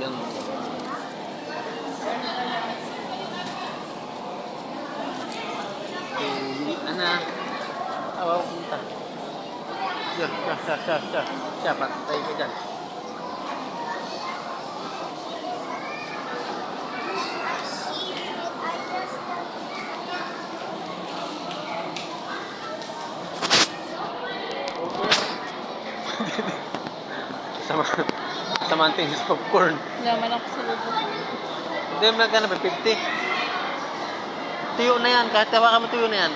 Yan. Ana. Awaw, punta. Siya, patay ka dyan. Sama ang tingin sa popcorn. Laman ako sa lubog. Hindi mo nagkana ba? 50. Tuyo na yan. Kahit tawakan mo tuyo na yan.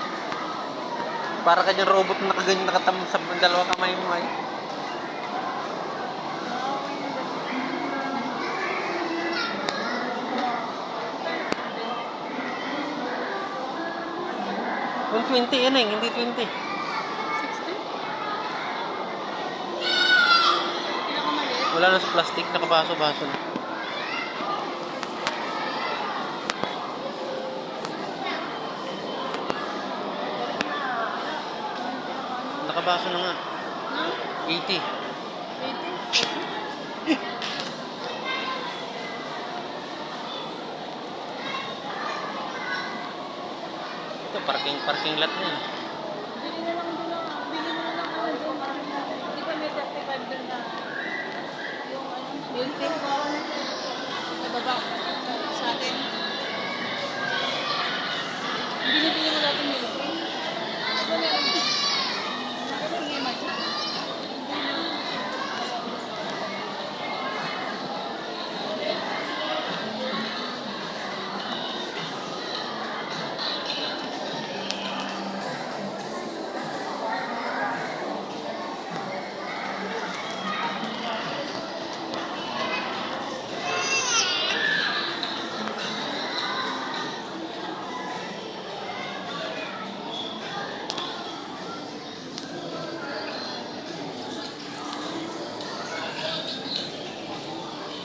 Para kanyang robot na nakaganyan nakatamang sa dalawa kamay mo ay. Well, 20 yan eh, hindi 20. 60? Pinakamaliit? Wala na sa plastic, nakabaso-baso na. Nakabaso na nga. 80. 80? Ito, parking lot na yan. Bili na lang doon ang, bili mo na lang ako doon. Di ba may 35 doon na yung ano, yung tip sa baba sa atin. Binibili mo natin yung tip. Di ba meron? Bakit hindi imagine?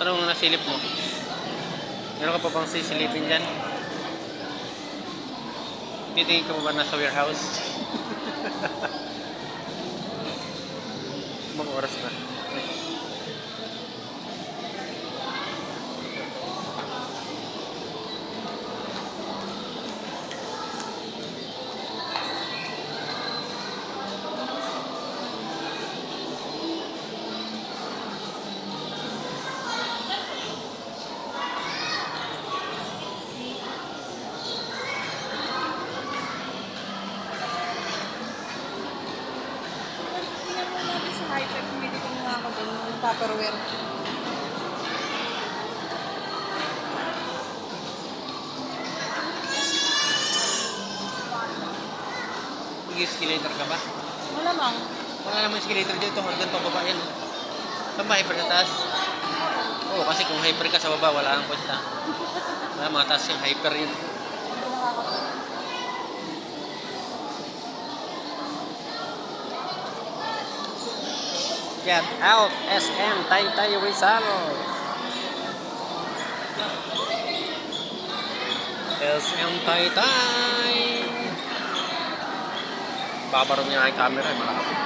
Tanong na nasilip mo. Meron ka pa bang sisilipin dyan? Titingin ka pa ba nasa warehouse? Mga oras na. Tingnan mo natin sa Hyper, pumili ko nga ako doon ng Tupperware. Mag-escalator ka ba? Malamang. Wala namang escalator dito, hanggang pababa yan. Saan ba hyper sa taas? Oo, kasi kung hyper ka sa baba, wala kang kwenta. Wala, mga taas yung hyper yun. Get out, SM Taytay Rizal. SM Taytay. Babaro niya ang camera, malapit.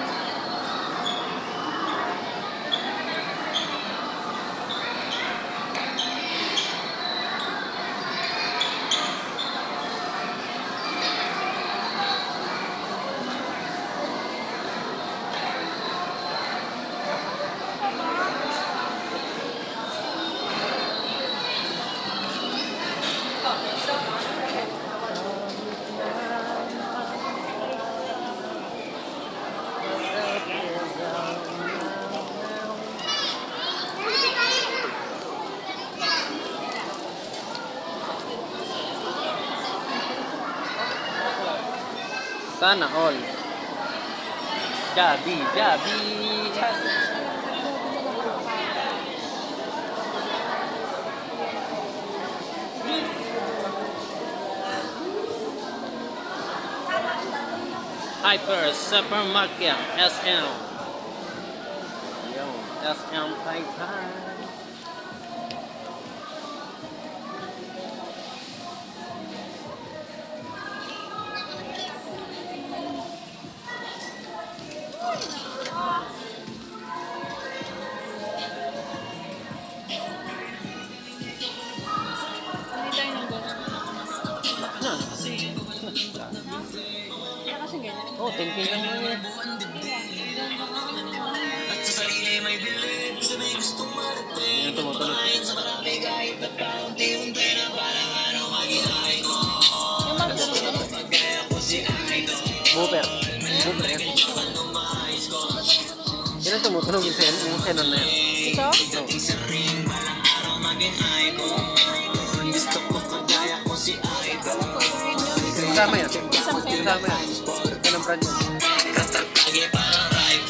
Sana all. Jabi. Hyper Supermarket SM. Yo, SM Taytay. Oh, 10K lang naman yan. Yan ang tumutunog. Yung mga tumutunog. Booper. Booper yan. Yan ang tumutunog yung xenon na yan. Ito? No. Kasama yan. Isang cell. Kasama yan. Yan ang brand yun.